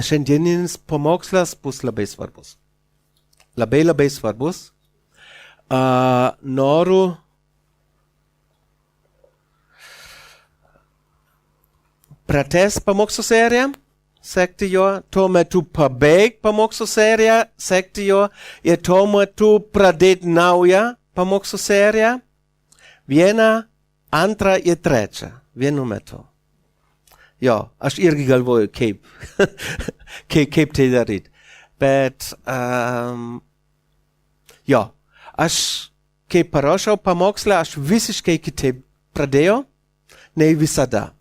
šiandieninis pamokslas bus labai svarbus. Labai svarbus. Noriu pratęsti pamokslo seriją, sekti jo, tuo metu pabaigti pamokslo seriją, sekti jo, ir tuo metu pradėti naują pamokslo seriją, vieną, antrą ir trečią, vienu metu. Jo, aš irgi galvoju, kaip tai daryti. Bet, jo, aš, kai parašiau pamokslą, aš visiškai kitaip pradėjau, nei visada.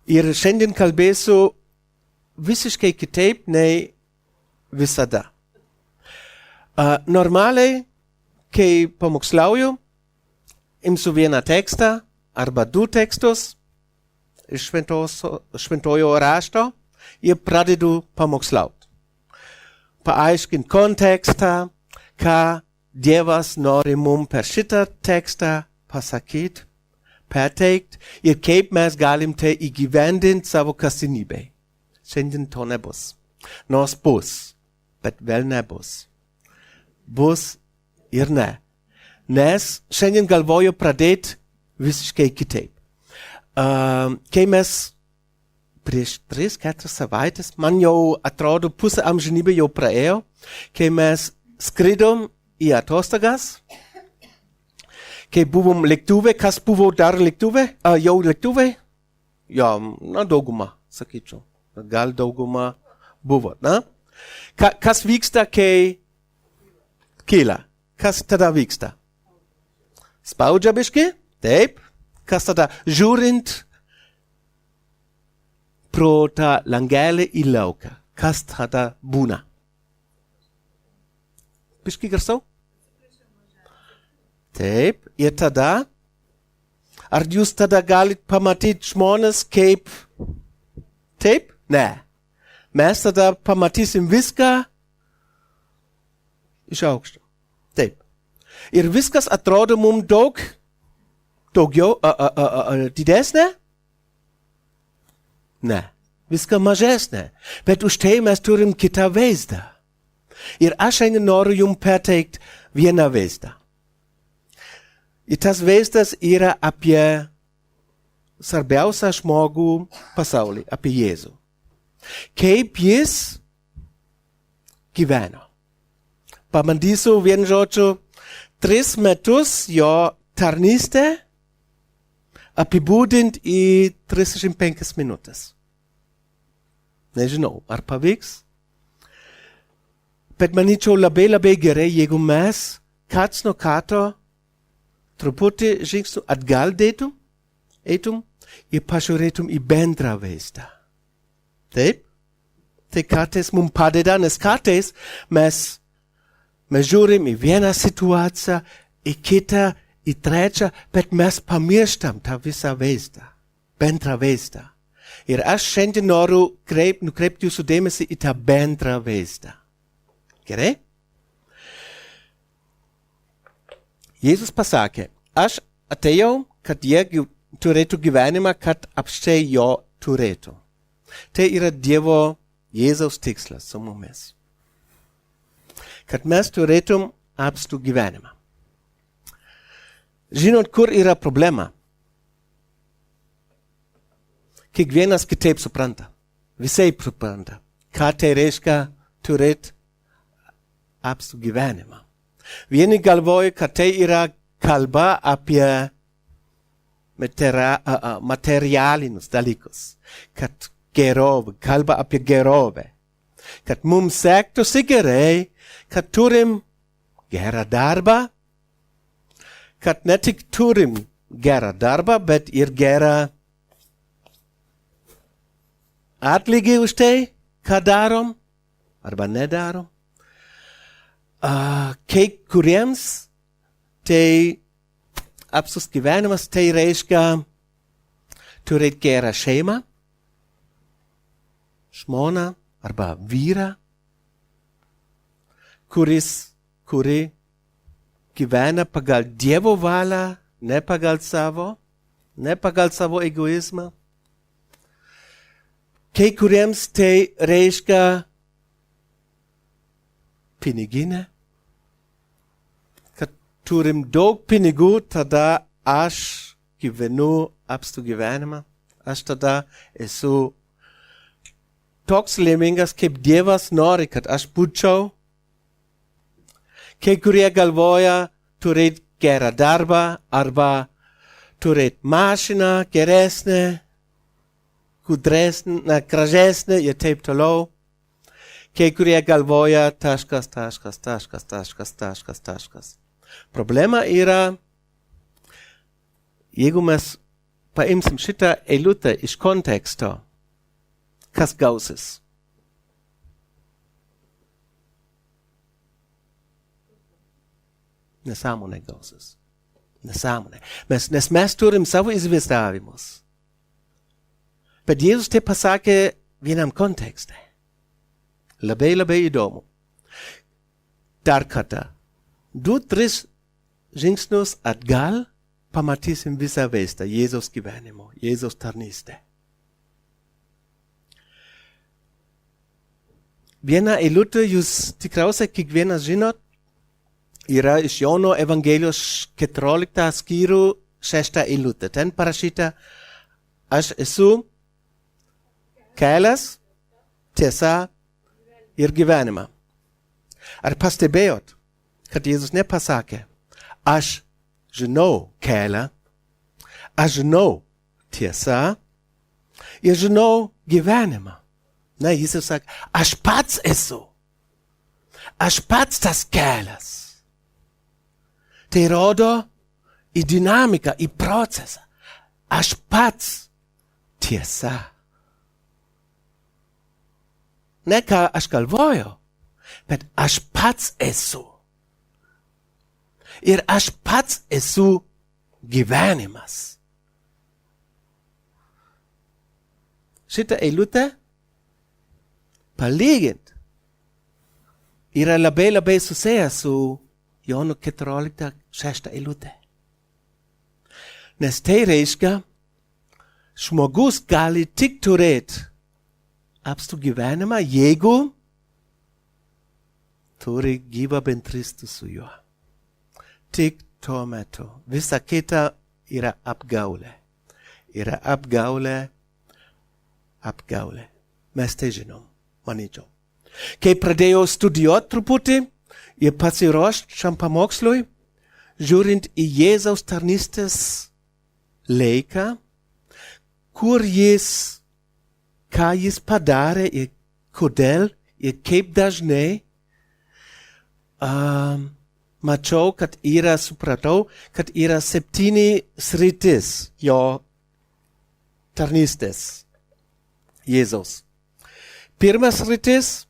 Ir šiandien kalbėsiu visiškai kitaip, nei visada. Normaliai, kai pamokslauju, imsiu vieną tekstą arba du tekstus iš šventojo rašto ir pradedu pamokslauti. Paaiškinti kontekstą, ką Dievas nori mums per šitą tekstą pasakyti, perteikt ir kaip mes galim tai įgyvendinti savo kasdienybėj. Šiandien to nebus. Nors bus, bet vėl nebus. Bus ir ne. Nes šiandien galvoju pradėti visiškai kitaip. Kai mes prieš 3-4 savaitės, man jau atrodo pusė amžinybė jau praėjo, kai mes skridom į atostogas, kai buvom lėktuve, kas buvo dar lėktuve? Jau lėktuve? Jo, na dauguma, sakyčiau. Gal dauguma buvo, na? Kas vyksta, kai kyla? Kas tada vyksta? Spaudžia biški? Taip. Kas tada žiūrint pro tą langelį į lauką? Kas tada būna? Biški garsiau? Taip, ir tada, ar jūs tada galit pamatyti žmonės kaip taip? Ne. Mes tada pamatysim viską iš aukšto. Taip. Ir viskas atrodo mums daugiau, didesnė? Ne. Viską mažesnė. Bet už tai mes turim kitą vaizdą. Ir aš šiandien noriu jums perteikti vieną vaizdą. Ir tas vaizdas yra apie svarbiausią žmogų pasaulį, apie Jėzų. Kaip jis gyveno. Pabandysiu vienu žodžiu 3 metus jo tarnystę apibūdinti į 35 minutės. Nežinau, ar pavyks? Bet manyčiau labai gerai, jeigu mes karts nuo karto truputį žingsnių atgal eitum ir pažiūrėtum į bendrą vaizdą. Taip? Tai kartais mums padeda, nes kartais mes žiūrim į vieną situaciją, į kitą, į trečią, bet mes pamirštam tą visą vaizdą, bendrą vaizdą. Ir aš šiandien noriu nukreipti jūsų dėmesį į tą bendrą vaizdą. Gerai? Jėzus pasakė, aš atėjau, kad jie turėtų gyvenimą, kad apsčiai jo turėtų. Tai yra Dievo Jėzaus tikslas su mumis. Kad mes turėtum apstų gyvenimą. Žinot, kur yra problema? Kiekvienas kitaip supranta. Visai supranta. Ką tai reiškia turėti apstų gyvenimą. Vieni galvoja, kad tai yra kalba apie materialinius dalykus. Kad kalba apie gerovę. Kad mums sektųsi gerai, kad turim gerą darbą, kad ne tik turim gerą darbą, bet ir gerą atlygį už tai, ką darom arba nedarom. Kai kuriems tai apstus gyvenimas tai reiškia turėti gerą šeimą, žmoną arba vyrą, kuri gyvena pagal Dievo valią, ne pagal savo egoizmą. kai kuriems tai reiškia piniginę, kad turim daug pinigų, tada aš gyvenu apstų gyvenimą, aš tada esu toks laimingas, kaip Dievas nori, kad aš būčiau. Kai kurie galvoja turėti gerą darbą arba turėti mašiną geresnę, gudresnę, gražesnę ir taip toliau. Kai kurie galvoja taškas. Problema yra, jeigu mes paimsim šitą eilutę iš konteksto, kas gausis? Nesąmonė gausis. Nesąmonė. Nes mes turim savo įsivaizdavimus. Bet Jėzus tai pasakė vienam kontekste. Labai įdomu. Dar kartą. 2-3 žingsnius atgal pamatysim visą vaizdą Jėzaus gyvenimo, Jėzaus tarnystę. Viena eilutė, jūs tikriausiai kiekvienas žinot, yra iš Jono Evangelijos 14 skyrių 6 eilutė. Ten parašyta, aš esu kelias, tiesa ir gyvenimą. Ar pastebėjot, kad Jėzus nepasakė, aš žinau kelią, aš žinau tiesą ir žinau gyvenimą. Na, jis sakė, aš pats esu. Aš pats tas kelias. Tai rodo į dinamiką, į procesą. Aš pats tiesa. Ne ką aš galvoju, bet aš pats esu. Ir aš pats esu gyvenimas. Šitą eilutę palygint yra labai susijęs su Jono 14:6 eilutė. Nes tai reiškia, žmogus gali tik turėti apstų gyvenimą, jeigu turi gyvą bendrystę su juo. Tik tuo metu. Visa kita yra apgaulė. Yra apgaulė. Mes tai žinom, manyčiau. Kai pradėjau studijuoti truputį ir pasiruošti šiam pamokslui, žiūrint į Jėzaus tarnystės laiką, kur ką jis padarė ir kodėl ir kaip dažnai, supratau, kad yra 7 sritis jo tarnystės Jėzaus. Pirmas sritis –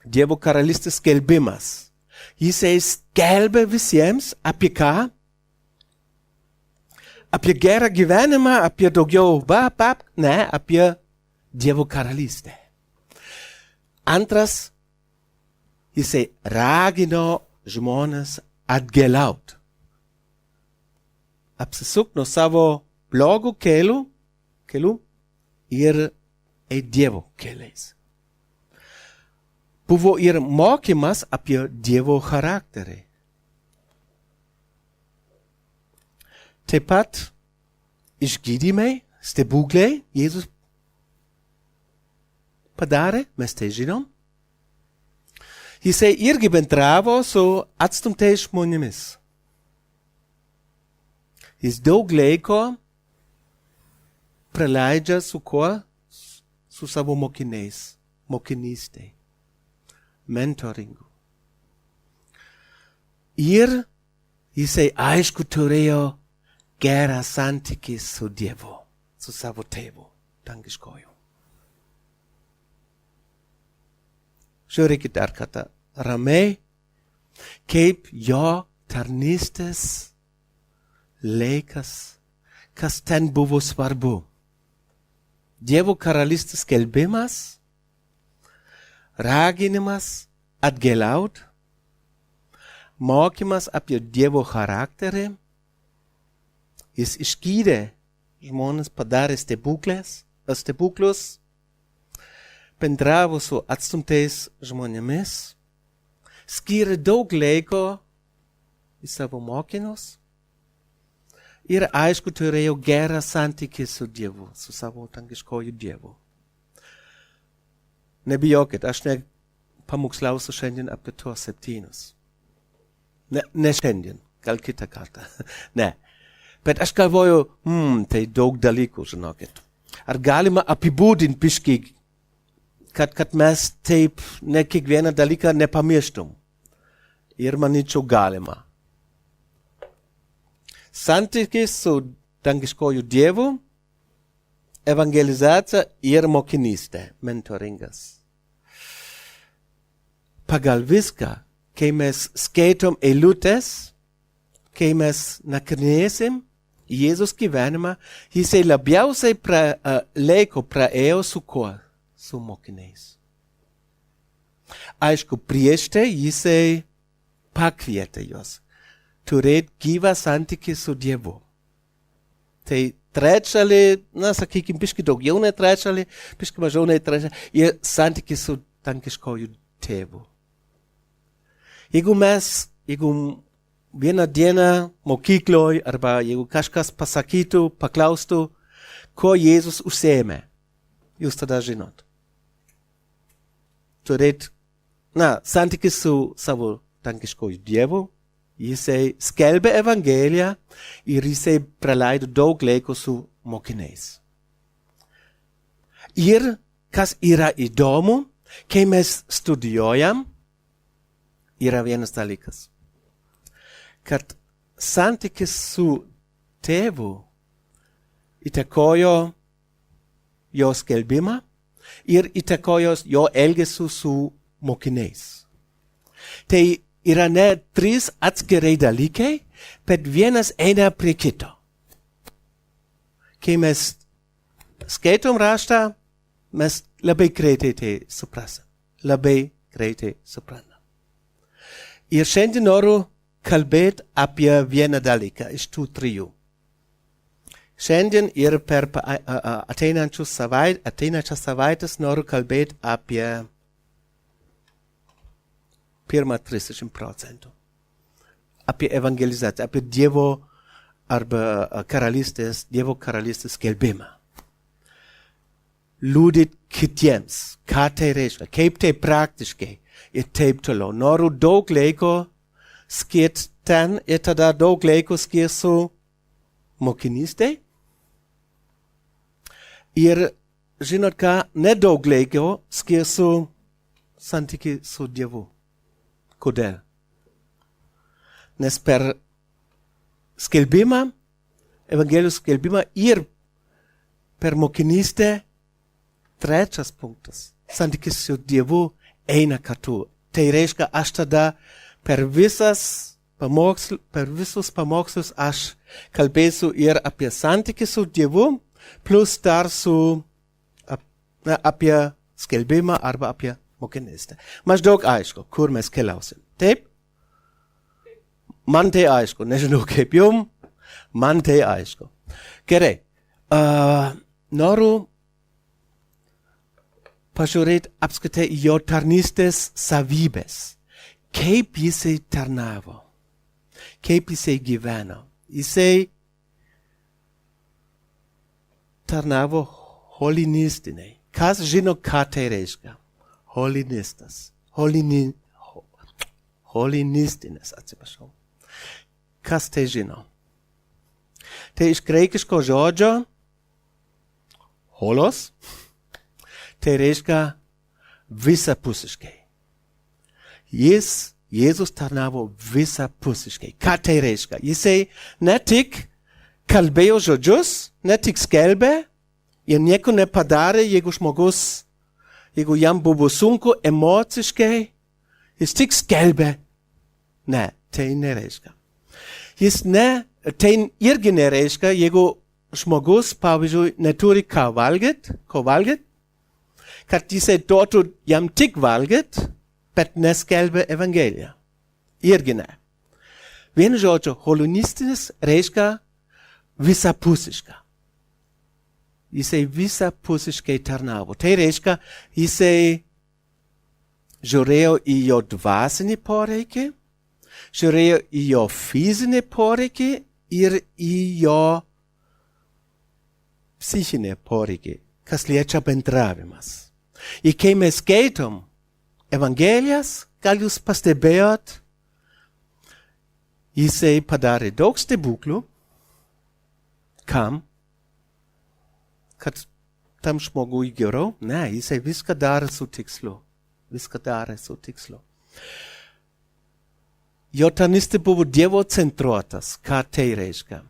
Dievo karalystės skelbimas. Jisai skelbia visiems apie ką? Apie gerą gyvenimą, apie daugiau apie Dievo karalystę. Antras – jisai ragino žmonės atgailaut. Apsisuk nuo savo blogų kelių ir eiti Dievo keliais. Buvo ir mokymas apie Dievo charakterį. Taip pat išgydymai, stebuklai Jėzus padarė, mes tai žinom. Jisai irgi bendravo su atstumtais žmonėmis. Jis daug laiko praleidžia su kuo? Su savo mokiniais, mokinystei, mentoringu. Ir jisai aišku turėjo gerą santykį su Dievu, su savo tėvu, dangiškoju. Žiūrėkit dar kartą, ramiai, kaip jo tarnystės laikas, kas ten buvo svarbu. Dievo karalystės skelbimas, raginimas atgailaut, mokymas apie Dievo charakterį, jis išgydė žmonės, padarė stebuklus, bendravo su atstumtais žmonėmis, skyrė daug laiko į savo mokymus ir aišku turėjo gerą santykį su Dievu, su savo dangiškoju Dievu. Nebijokit, aš nepamokslausiu šiandien apie tuos 7. Ne šiandien, gal kitą kartą. Ne. Bet aš galvoju, tai daug dalykų, žinokit. Ar galima apibūdinti biškį, kad mes taip ne kiekvieną dalyką nepamirštum? Ir manyčiau galima. Santykis su dangiškoju Dievu, evangelizacija ir mokinystė, mentoringas. Pagal viską, kai mes skaitom eilutes, kai mes nagrinėsim Jėzus gyvenimą, jisai labiausiai laiko praėjo su kuo? Su mokiniais. Aišku, prieš tai jisai pakvietė juos turėti gyvą santykį su Dievu. Tai trečdalį, sakykim, biški daugiau nei trečdalį, biški mažiau nei trečdalį, ir santykį su dangiškoju Tėvu. Jeigu vieną dieną mokykloj arba jeigu kažkas pasakytų, paklaustų, ko Jėzus užsiėmė, jūs tada žinot. Turėt, santykis su savo dangiškoju Dievu, jisai skelbė Evangeliją ir jisai praleido daug laiko su mokiniais. Ir kas yra įdomu, kai mes studijuojam, yra vienas dalykas, kad santykis su Tėvu įtakojo jo skelbimą ir įtakojo jo elgesį su mokiniais. Tai yra ne 3 atskirai dalykai, bet vienas eina prie kito. Kai mes skaitom raštą, mes labai greitai tai suprasim. Labai greitai suprantam. Ir šiandien noriu kalbėti apie vieną dalyką iš tų 3. Šiandien ir per ateinančias savaites noriu kalbėti apie pirmą 30%. Apie evangelizaciją, apie Dievo arba Dievo karalystės skelbimą. Liudyt kitiems, ką tai reiškia, kaip tai praktiškai ir taip toliau. Noriu daug laiko skirti ten ir tada daug laiko skirsiu mokinystei. Ir žinot ką, nedaug laiko skirsiu santykiui su Dievu. Kodėl? Nes per skelbimą, Evangelijos skelbimą ir per mokinystę, trečias punktas, santykis su Dievu eina kartu. Tai reiškia, aš tada per visus pamokslus aš kalbėsiu ir apie santykį su Dievu, plus dar apie skelbimą arba apie mokinystę. Maždaug aišku, kur mes keliausim. Taip? Man tai aišku, nežinau kaip jum, man tai aišku. Gerai, noriu pažiūrėti apskritai jo tarnystės savybės. Kaip jisai tarnavo, kaip jisai gyveno. Jisai tarnavo holinistinai. Kas žino, ką tai reiškia? Holinistas. Holinistinis, atsiprašau. Kas tai žino? Tai iš graikiško žodžio holos, tai reiškia visapusiškai. Jėzus tarnavo visapusiškai. Ką tai reiškia? Jisai ne tik kalbėjo žodžius, ne tik skelbė ir nieko nepadarė, jeigu jam buvo sunku emociškai, jis tik skelbė. Ne, tai nereiškia. Tai irgi nereiškia, jeigu žmogus, pavyzdžiui, neturi ką valgyt, kad jisai duotų jam tik valgyt, bet neskelbė Evangeliją. Irgi ne. Vienu žodžiu, holinistinis reiškia visapusiška. jisai visapusiškai tarnavo. Tai reiškia, jisai žiūrėjo į jo dvasinį poreikį, žiūrėjo į jo fizinį poreikį ir į jo psichinį poreikį, kas liečia bendravimas. Ir kai mes skaitom Evangelijas, gal jūs pastebėjot, jisai padarė daug stebuklų. Kam? Kad tam žmogui geriau? Ne, jisai viską darė su tikslu. Viską darė su tikslu. Jo tarnystė buvo Dievo centruotas. Ką tai reiškia?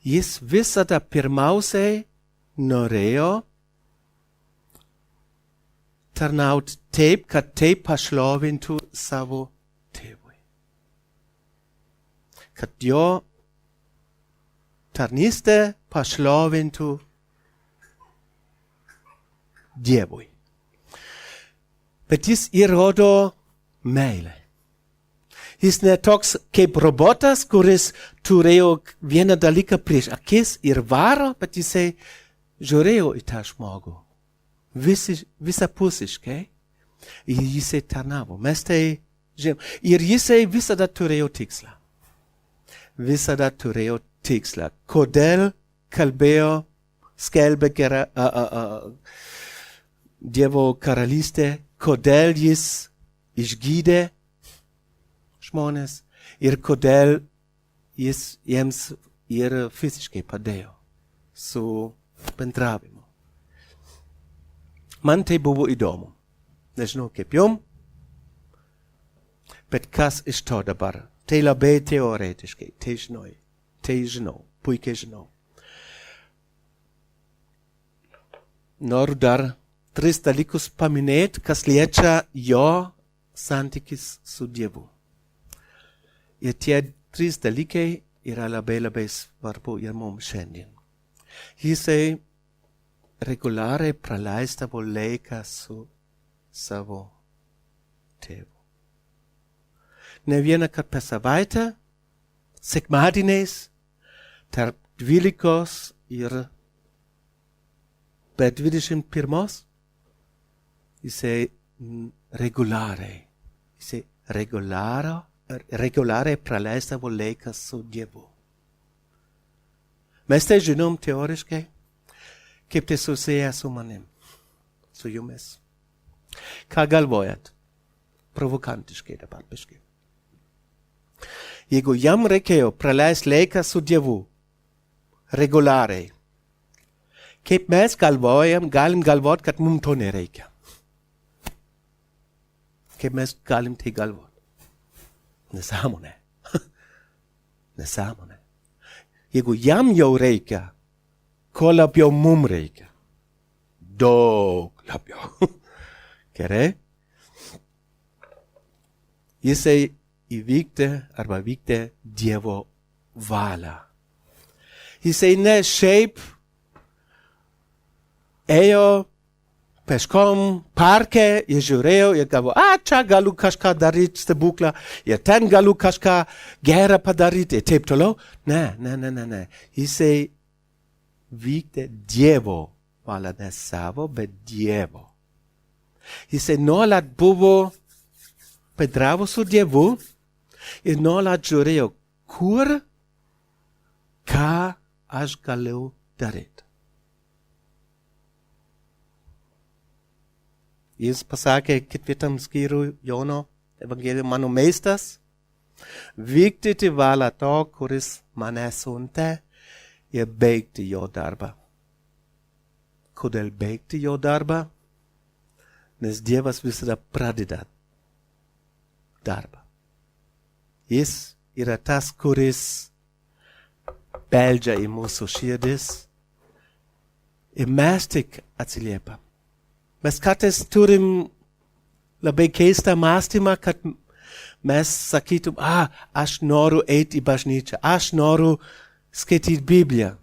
Jis visada pirmiausiai norėjo tarnauti taip, kad tai pašlovintų savo tėvui. Kad jo tarnystė pašlovintų Dievui. Bet jis įrodo meilę. Jis ne toks kaip robotas, kuris turėjo vieną dalyką prieš akis ir varo, bet jisai žiūrėjo į tą žmogų. Visapusiškai. Ir jisai tarnavo. Mes tai žinom. Ir jisai visada turėjo tikslą. Visada turėjo tikslą. Kodėl kalbėjo, skelbė Dievo karalystę, kodėl jis išgydė žmonės ir kodėl jis jiems ir fiziškai padėjo su bendravimu. Man tai buvo įdomu. Nežinau kaip jum, bet kas iš to dabar? Tai labai teoretiškai, tai žinau, puikiai žinau. Noriu dar 3 dalykus paminėti, kas liečia jo santykis su Dievu. Ir tie 3 dalykai yra labai svarbu ir mums šiandien. Jisai reguliariai praleisdavo laiką su savo tėvu. Ne vieną kartą per savaitę, sekmadieniais, tarp 12 ir be 21, jisai reguliariai praleisdavo laiką su Dievu. Mes tai žinom teoriškai, kaip tai susiję su manim, su jumis. Ką galvojat? Provokantiškai dabar biškai. Jeigu jam reikėjo praleisti laiką su Dievu, reguliariai, kaip mes galim galvoti, kad mums to nereikia. Kaip mes galim tai galvoti? Nesąmonė. Nesąmonė. Jeigu jam jau reikia, ko labiau mum reikia? Daug labiau. Gerai? Jisai vykdė Dievo valią. Jisai ne šiaip ėjo peškom parke ir žiūrėjo ir galvojo, čia galiu kažką daryti stebuklą ir ten galiu kažką gerą padaryti ir taip toliau. Ne. Jisai vykdė Dievo valią, ne savo, bet Dievo. Jisai nuolat buvo bendravo su Dievu ir nuolat žiūrėjo, ką aš galiu daryti. Jis pasakė 4 skyriui Jono Evangelium, mano meistras, vykdyti valią to, kuris mane siuntė ir baigti jo darbą. Kodėl baigti jo darbą? Nes Dievas visada pradeda darbą. Jis yra tas, kuris beldžia į mūsų širdis ir mes tik atsiliepam. Mes kartais turim labai keistą mąstymą, kad mes sakytum, aš noriu eiti į bažnyčią, aš noriu skaityti Bibliją.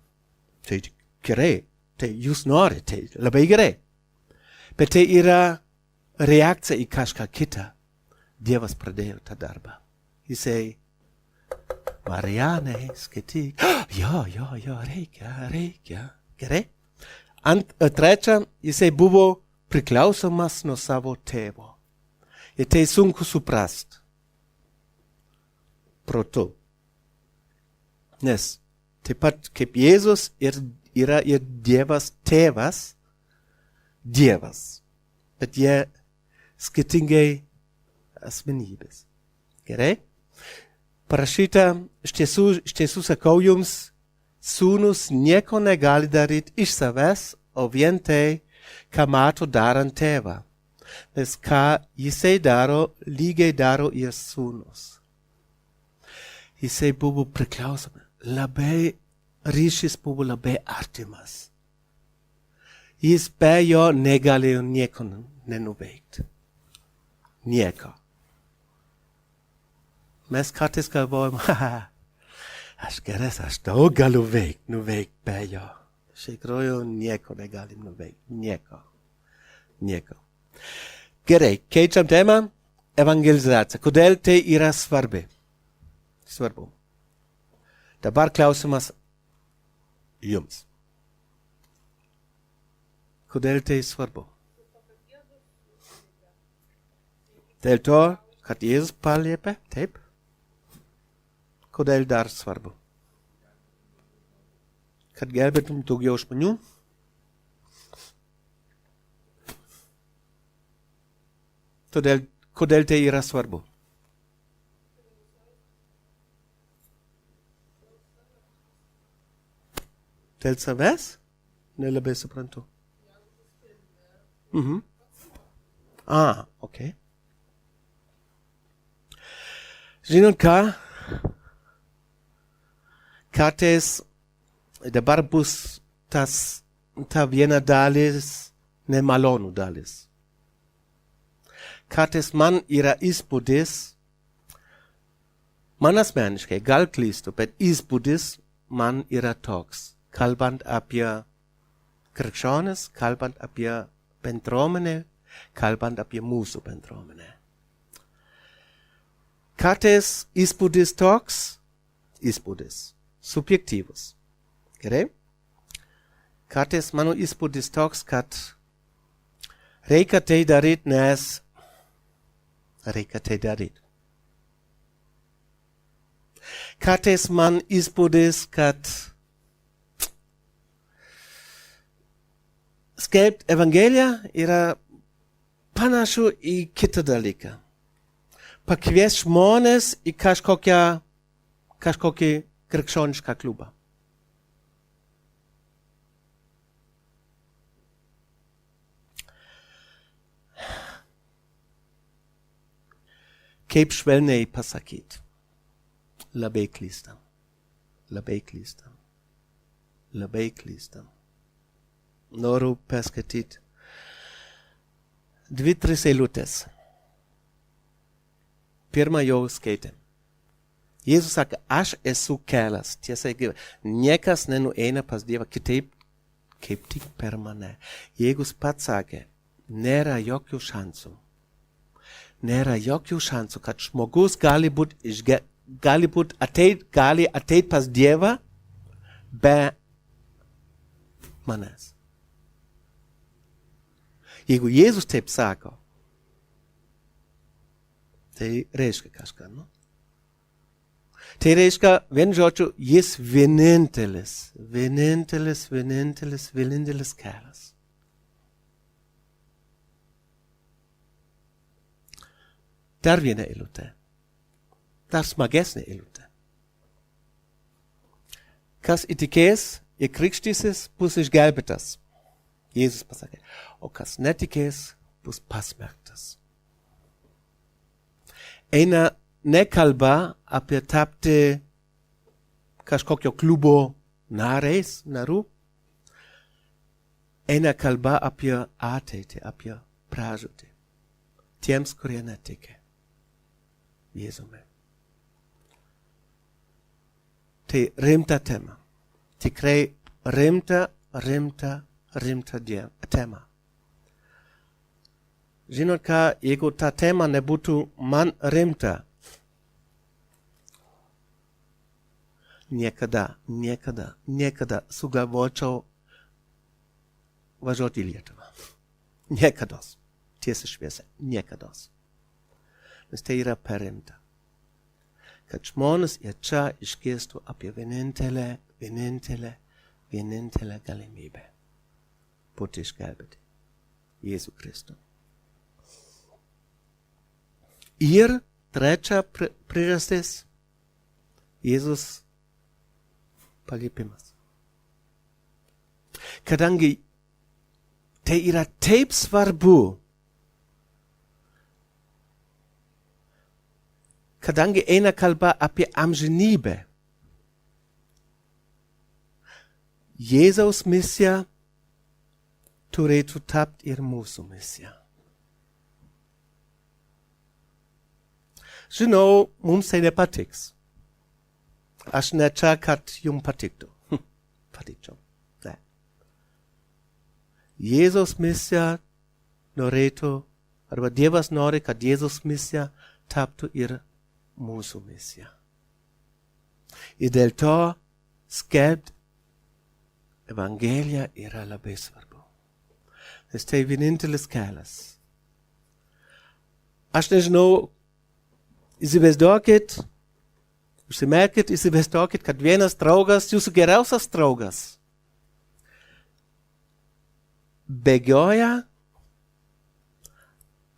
Tai gerai, tai jūs norite, tai labai gerai. Bet tai yra reakcija į kažką kitą. Dievas pradėjo tą darbą. Jisai, Marianai, skaityk. Jo, reikia. Gerai? Trečia, jisai buvo priklausomas nuo savo tėvo. Ir tai sunku suprast. Protu. Nes taip pat kaip Jėzus yra ir Dievas tėvas, Dievas. Bet jie skirtingai asmenybės. Gerai? Parašyta, iš tiesų sakau jums, sūnus nieko negali daryti iš savęs, o vien tai, ką mato darant tėvą. Nes ką jisai daro, lygiai daro ir sūnus. Jisai buvo priklausomas. Ryšys buvo labai artimas. Jis be jo negalėjo nieko nenuveikti. Nieko. Mes kartais galvojam, aš geras, aš daug galiu nuveikt be jo. Iš tikrųjų nieko negalim nuveikt. Nieko. Gerai, keičiam temą. Evangelizacija. Kodėl tai yra svarbu? Dabar klausimas jums. Kodėl tai svarbu? Dėl to, kad Jėzus paliepė, taip? Kodėl dar svarbu? Kad gelbėtum daugiau žmonių? Kodėl tai yra svarbu? Dėl savęs? Nelabai suprantu. Okay. Žinot ką? Kartais dabar bus ta viena dalis, nemalonų dalis. Kartais man yra įspūdis, man asmeniškai, gal klystu, bet įspūdis man yra toks. Kalbant apie krikščionis, kalbant apie bendruomenę, kalbant apie mūsų bendruomenę. Kartais įspūdis toks, subjektyvus. Gerai? Kartais mano įspūdis toks, kad reikia tai daryti, nes reikia tai daryti. Kartais man įspūdis, kad skelbt Evangelija yra panašu į kitą dalyką. Pakvies žmonės į kažkokį krikščionišką klubą. Kaip švelniai pasakyti. Labai klystam. Noriu perskaityti 2-3 eilutes. Pirmą jau skaitėm. Jėzus sako, aš esu kelias, tiesa gyvenimas. Niekas nenueina pas Dievą kitaip, kaip tik per mane. Jėzus pats sakė, nėra jokių šansų. Kad žmogus gali ateit pas Dievą be manęs. Jeigu Jėzus taip sako, tai reiškia kažką, nu? Tai reiškia, vien žodžiu, jis vienintelis kelias. Dar viena eilutė. Dar smagesnė eilutė. Kas įtikės, ir krikštysis, bus išgelbėtas. Jėzus pasakė, o kas netikės, bus pasmerktas. Eina nekalba apie tapti kažkokio klubo narų. Eina kalba apie ateitį, apie pražūtį. Tiems, kurie netiki Jėzumi. Tai rimta tema. Tikrai rimta tema. Žinot ką, jeigu ta tema nebūtų man rimta, niekada sugalvočiau važoti Lietuvą. Niekados. Tiesiai šviesiai. Niekados. Nes tai yra perimta. Kad žmonės ir čia išgirstų apie vienintelę galimybę būti išgelbėti. Jėzų Kristų. Ir trečia priežastis. Jėzus paliepimas. Kadangi tai yra taip svarbu, kadangi eina kalba apie amžinybę, Jėzaus misija turėtų tapti ir mūsų misija. Žinau, mums tai nepatiks. Aš ne čia, kad jums patiktų. Patikčiau. Ne. Jėzaus misija norėtų, arba Dievas nori, kad Jėzaus misija taptų ir mūsų misija. Ir dėl to skelbti Evangeliją yra labai svarbu. Nes tai vienintelis kelias. Aš nežinau, įsivaizduokit, kad vienas draugas, jūsų geriausias draugas, bėgioja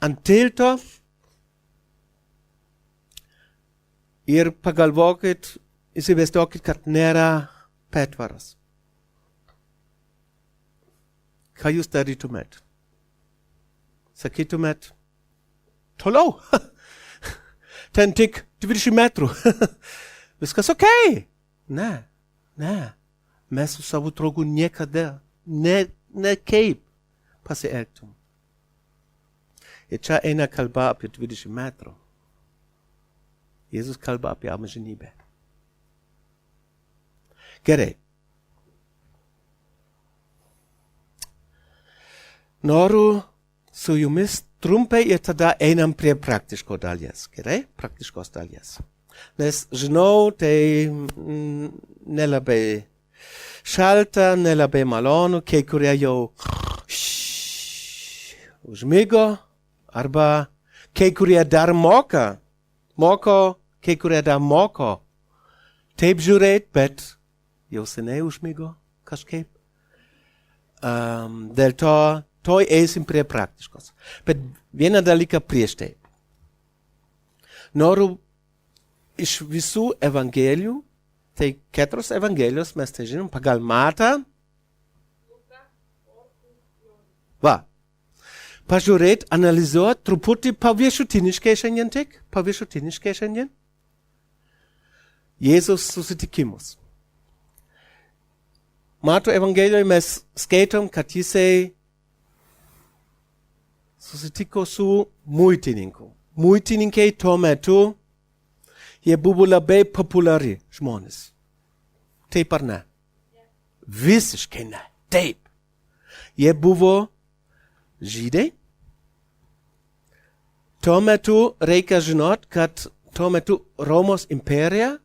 ant tilto ir pagalvokit, įsivaizduokit, kad nėra petvaros. Ką jūs darytumėt? Sakytumėt, toliau. Ten tik 20 metrų. Viskas okei. Ne. Mes su savo draugu niekada ne kaip pasielgtum. Ir čia eina kalba apie 20 metrų. Jėzus kalba apie amžinybę. Gerai. Noriu su jumis trumpai ir tada einam prie praktiško dalies. Gerai? Praktiškos dalies. Nes žinau, tai nelabai šalta, nelabai malonu, kai kurie jau užmigo, arba kai kurie dar kai kurie dar moko taip žiūrėt, bet jau seniai užmigo kažkaip. Dėl to eisim prie praktiškos. Bet vieną dalyką prieš tai. Noriu iš visų evangelijų, tai 4 evangelijos mes tai žinom, pagal Matą. Va. Pažiūrėt, analizuot, truputį paviršutiniškai šiandien tik. Paviršutiniškai šiandien. Jėzus susitikimus. Mato evangelijoje mes skaitom, kad jisai susitiko su muitininku. Muitininkai tuo metu, jie buvo labai populiari žmonės. Taip ar ne? Visiškai ne. Taip. Jie buvo žydai. Tuo metu reikia žinot, kad tuo metu Romos imperija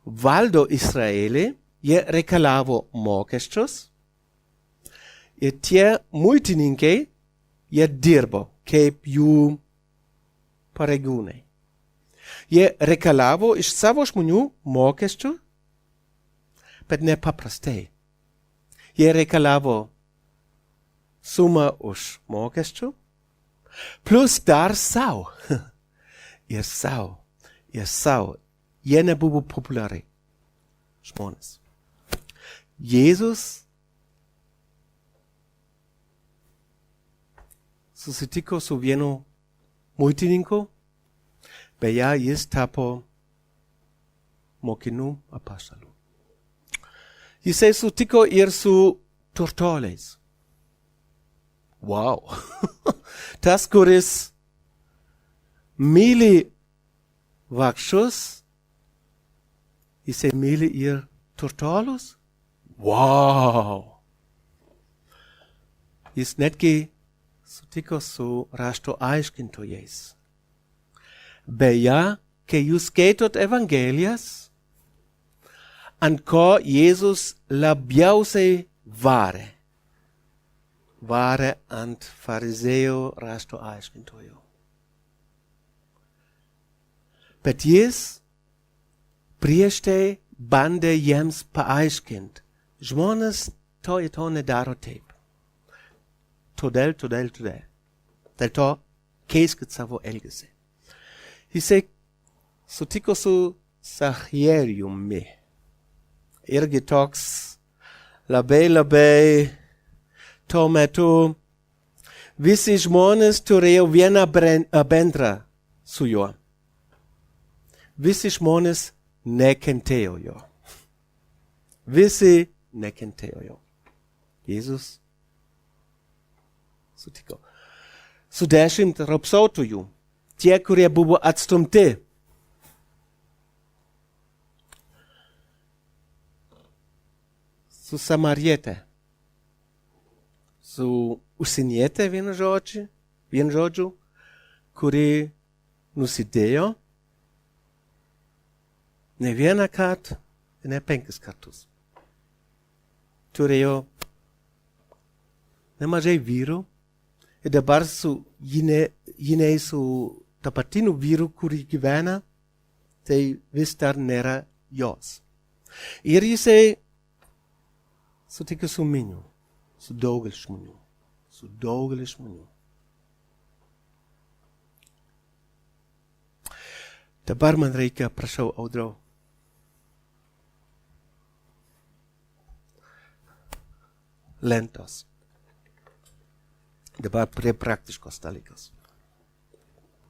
valdo Izraelį. Jie reikalavo mokesčius. Ir tie muitininkai, jie dirbo kaip jų pareigūnai. Jie reikalavo iš savo žmonių mokesčių, bet nepaprastai. Jie reikalavo sumą už mokesčių, plus dar sau. Ir sau. Jie nebuvo populiari žmonės. Jėzus susitiko su vienu muitininku, beje, jis tapo mokinių apaštalų. Jisai sutiko ir su turtuoliais. Wow. Tas, kuris myli vargšus, jisai myli ir turtuolius. Wow. Jis netgi sutiko su rašto aiškintojais. Beje, kai jūs skaitot evangelijas, ant ko Jėzus labiausiai varė. Vare ant fariseo rasto aiskintojo. Bet jes prieste bande jems pa aiskind. Žmonas to je to ne daro teip. Todel. Del to keiskicavo elgese. Hise sutiko su sachierium me. Irgitox labei tometu visi žmones turėjo vieną bendrą su juo. Visi žmonės nekentėjo jo. Visi nekentėjo jo. Jėzus sutiko. Su 10 raupsuotųjų, tie, kurie buvo atstumti. Su samariete. Su užsieniete vienu žodžiu, kuri nusidėjo ne vieną kartą, ne 5 kartus. Turėjo nemažai vyrų ir dabar jinai su tapatiniu vyru, kurį gyvena, tai vis dar nėra jos. Ir jisai sutiko su miniu, su daugelis žmonių. Dabar man reikia, prašau, Audriau. Lentos. Dabar prie praktiškos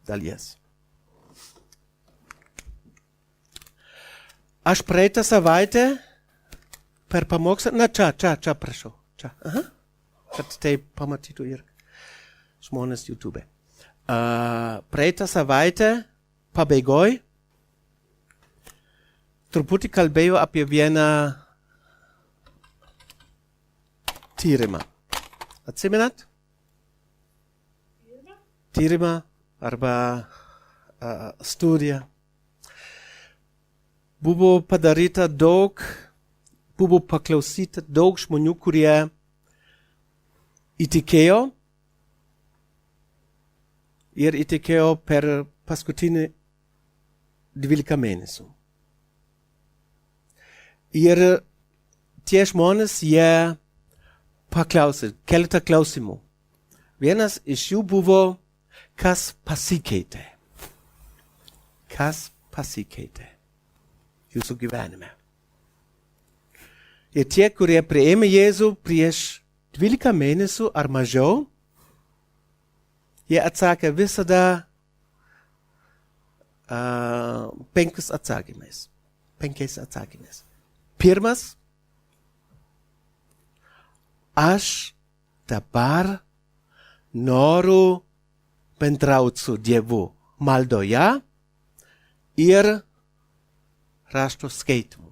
dalies. Aš praeitą savaitę per pamokslą, čia, prašau. Čia. Aha. Kad tai pamatytų ir žmonės YouTube. Praeitą savaitę pabaigoj truputį kalbėjau apie vieną tyrimą. Atsimenat? Tyrimą arba studiją. Buvo padaryta buvo paklausyta daug žmonių, kurie įtikėjo per paskutinį 12 mėnesių. Ir tie žmonės, jie paklausė keletą klausimų. Vienas iš jų buvo, kas pasikeitė? Kas pasikeitė jūsų gyvenime? Ir tie, kurie priėmė Jėzų prieš 12 mėnesių ar mažiau, jie atsakė visada 5 atsakymais. Pirmas, aš dabar noriu bendrauti su Dievu maldoje ir rašto skaitimu.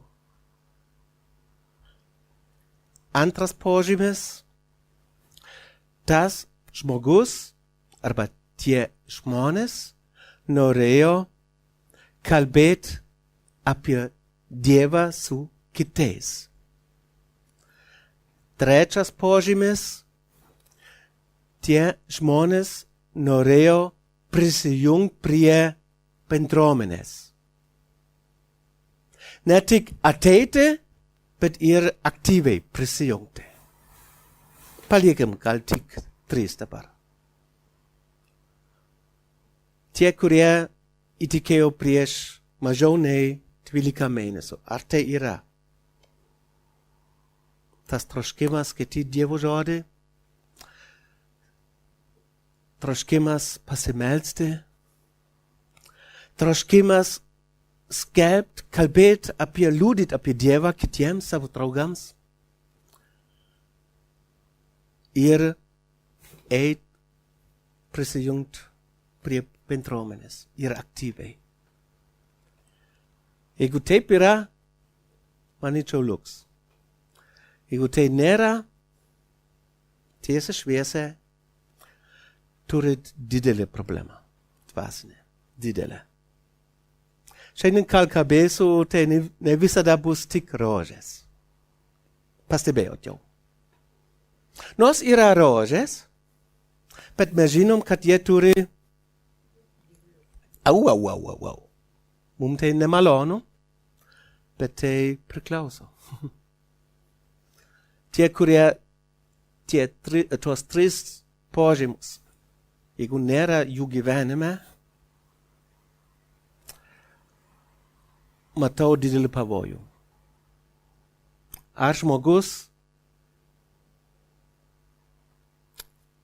Antras požymis, tas žmogus arba tie žmonės norėjo kalbėti apie Dievą su kitais. Trečias požymis, tie žmonės norėjo prisijungti prie bendruomenės. Ne tik ateiti, bet ir aktyviai prisijungti. Paliekam gal tik 3 dabar. Tie, kurie įtikėjo prieš mažiau nei 12 mėnesių. Ar tai yra tas troškimas skaityti Dievo žodį? Troškimas pasimelsti? Troškimas skelbti, kalbėti apie, liudyti apie Dievą kitiems savo draugams? Ir eit prisijungti prie bendruomenės ir aktyviai. Jeigu taip yra, manyčiau liuks. Jeigu tai nėra, tiesa šviesa, turit didelę problemą. Dvasinę. Didelę. Šiandien kalbėsiu, tai ne visada bus tik rožės. Pastebėjot jau. Nós yra rožes, bet mes žinom, kad jie turi au. Mum tai nemalonu, bet tai priklauso. Tie, kurie tuos tris požymus, jeigu nėra jų gyvenime, matau didelį pavojų. Ar žmogus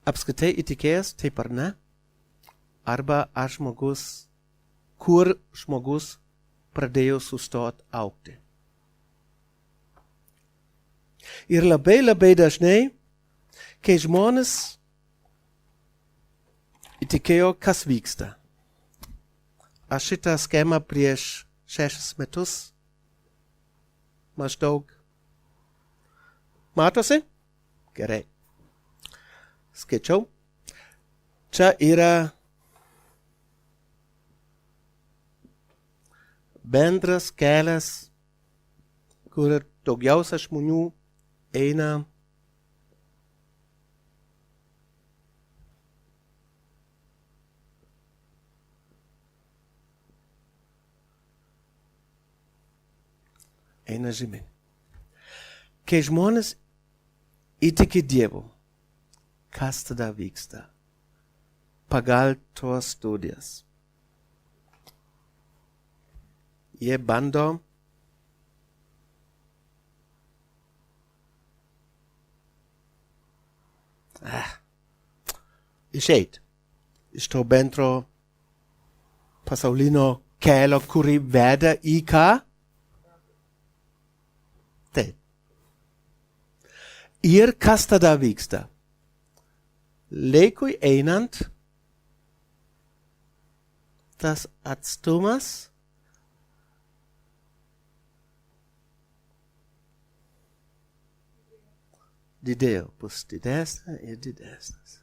apskritai įtikėjęs, taip ar ne? Arba ar žmogus, kur žmogus pradėjo sustot augti. Ir labai dažnai, kai žmonės įtikėjo, kas vyksta. Aš šitą schemą prieš 6 metus maždaug. Matosi? Gerai. Skaičiau. Čia yra bendras kelias, kur daugiausia žmonių eina žemyn. Kai žmonės įtiki Dievu, kas tada vyksta? Pagal tuos studijas. Jie bando išeit iš to bendro pasaulinio kelio, kurį veda į ką? Taip. Ir kas tada vyksta? Laikui einant, tas atstumas didėjo, bus didesnė ir didesnės.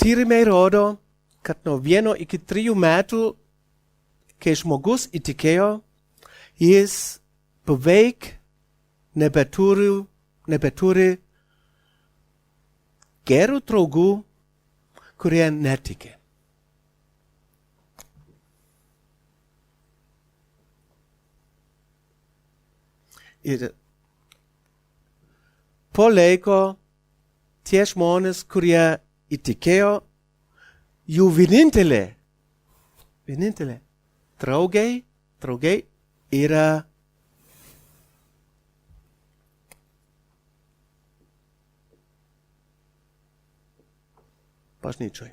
Tyrimai rodo, kad nuo 1 iki 3 metų, kai žmogus įtikėjo, jis beveik nebeturi gerų draugų, kurie netiki. Ir po laiko tie žmonės, kurie įtikėjo, jų vienintelė draugai yra bažnyčioj.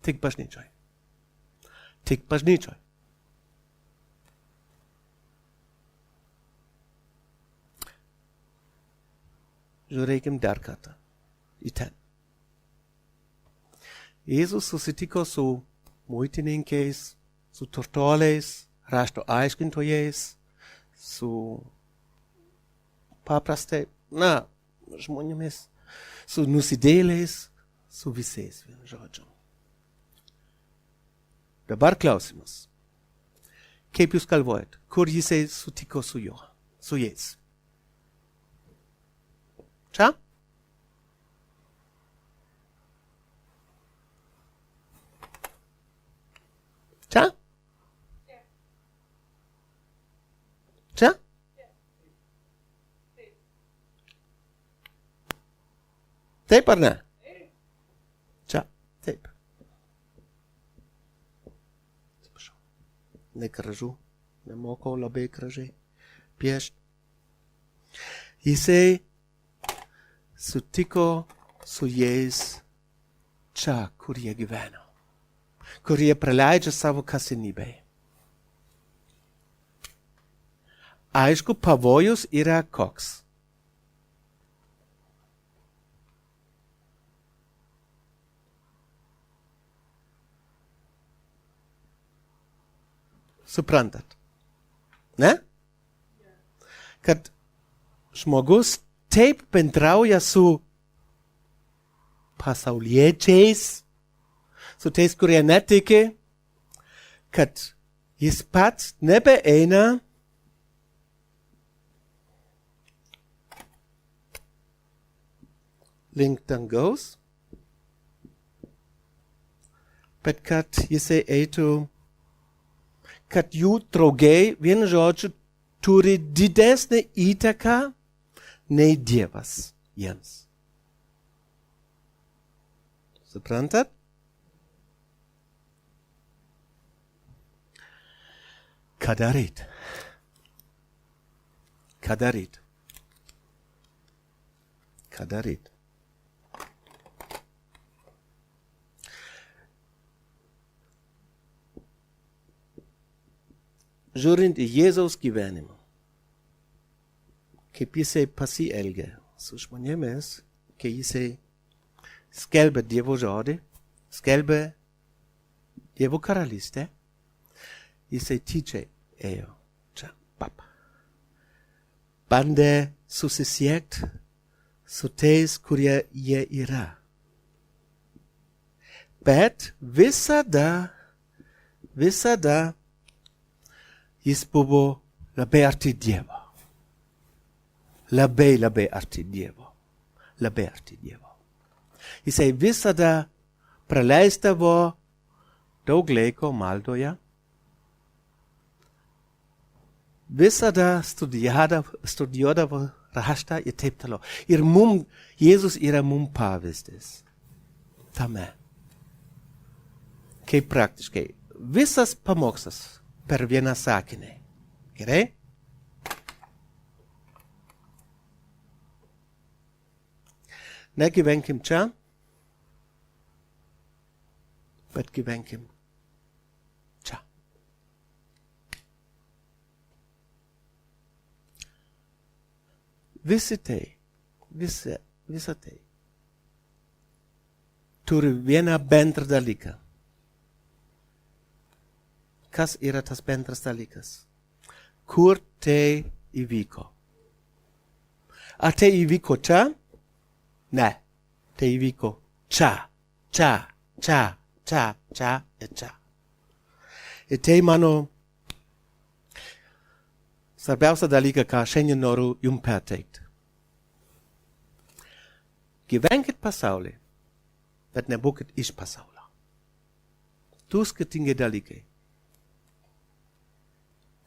Tik bažnyčioj. Žiūrėkim dar kartą į ten. Jėzus susitiko su muitininkais, su turtuoliais, rašto aiškintojais, su paprastai, žmonėmis, su nusidėliais, su visais, vienu žodžiu. Dabar klausimas. Kaip jūs galvojat, kur jisai sutiko su juo, su jais? Čia? Čia? Čia? Taip ar ne? Čia, taip. Atsiprašau. Negražu, nemokau labai gražiai piešti. Jisai sutiko su jais čia, kur jie gyveno, kur jie praleidžia savo kasdienybėj. Aišku, pavojus yra koks. Suprantat? Ne? Kad žmogus taip bendrauja su pasauliečiais, su tais, kurie netiki, kad Jis pats nebeeina link dangaus, bet kad jisai eitų, kad jų draugai, vienu žodžiu, turi didesnį įtaką nei Dievas jiems. Suprantat? Ką daryt? Ką daryt? Ką daryt? Žiūrint į Jėzaus gyvenimą, kaip jisai pasielgia su žmonėmis, kai jisai skelbia Dievo žodį, skelbia Dievo karalystę, jisai tyčia ėjo čia, bandė susisiekti su tais, kurie jie yra. Bet visada jis buvo labai arti Dievo. Labai arti Dievo. Labai arti Dievo. Jisai visada praleisdavo daug laiko maldoje. Visada studijuodavo raštą ir taip toliau. Ir Jėzus yra mums pavyzdys. Tame. Kaip praktiškai. Visas pamokslas per vieną sakinį. Gerai? Negyvenkim čia, bet gyvenkim čia. Visa tai turi vieną bendrą dalyką. Kas yra tas bendras dalykas? Kur tai įvyko? Ar tai įvyko čia? Ne. Tai įvyko čia. Ir tai mano svarbiausia dalyka, ką šiandien noriu jums perteikti. Gyvenkit pasaulį, bet nebūkit iš pasaulio. Du skirtingi dalykai.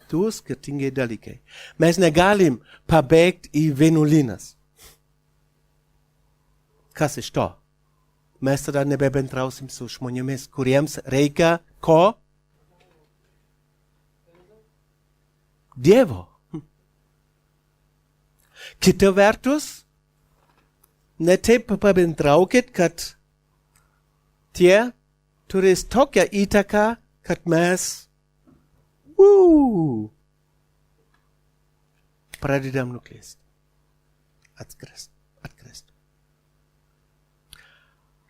Du skirtingi dalykai. Mes negalim pabėgti į vienuolynas. Kas iš to? Mes tada nebebendrausim su žmonėmis, kuriems reikia ko? Dievo. Kita vertus, ne taip pabendraukit, kad tie turės tokią įtaką, kad mes pradedam nuklėsti. Atkrist.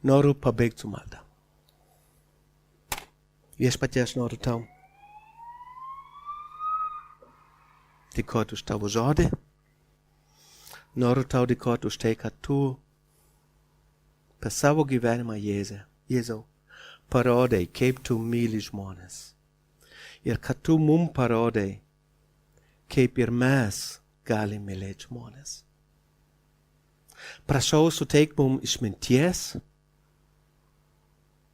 Noriu pabaigti su malda. Viešpatie, aš noriu tau dėkoti už tavo žodį. Noriu tau dėkoti už tai, kad tu per savo gyvenimą Jėzau parodai, kaip tu myli žmonės. Ir kad tu mums parodai, kaip ir mes galim mylėti žmonės. Prašau, suteik mums išminties,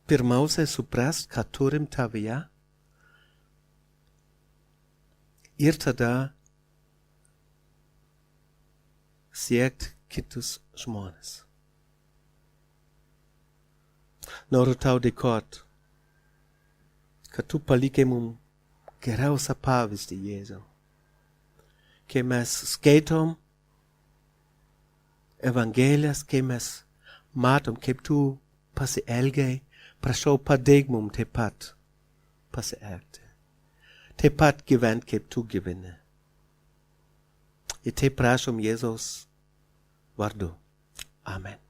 pirmiausia suprast, ką turim tavyje, ir tada siekt kitus žmonės. Noriu tau dėkoti, kad tu palikai mums geriausią pavyzdį, Jėzau. Kai mes skaitom Evangelijas, kai mes matom, kaip tu pasielgiai, prašau, padėk mums taip pat pasielgti. Taip pat gyventi, kaip tu gyveni. Ir taip prašom Jėzaus vardu. Amen.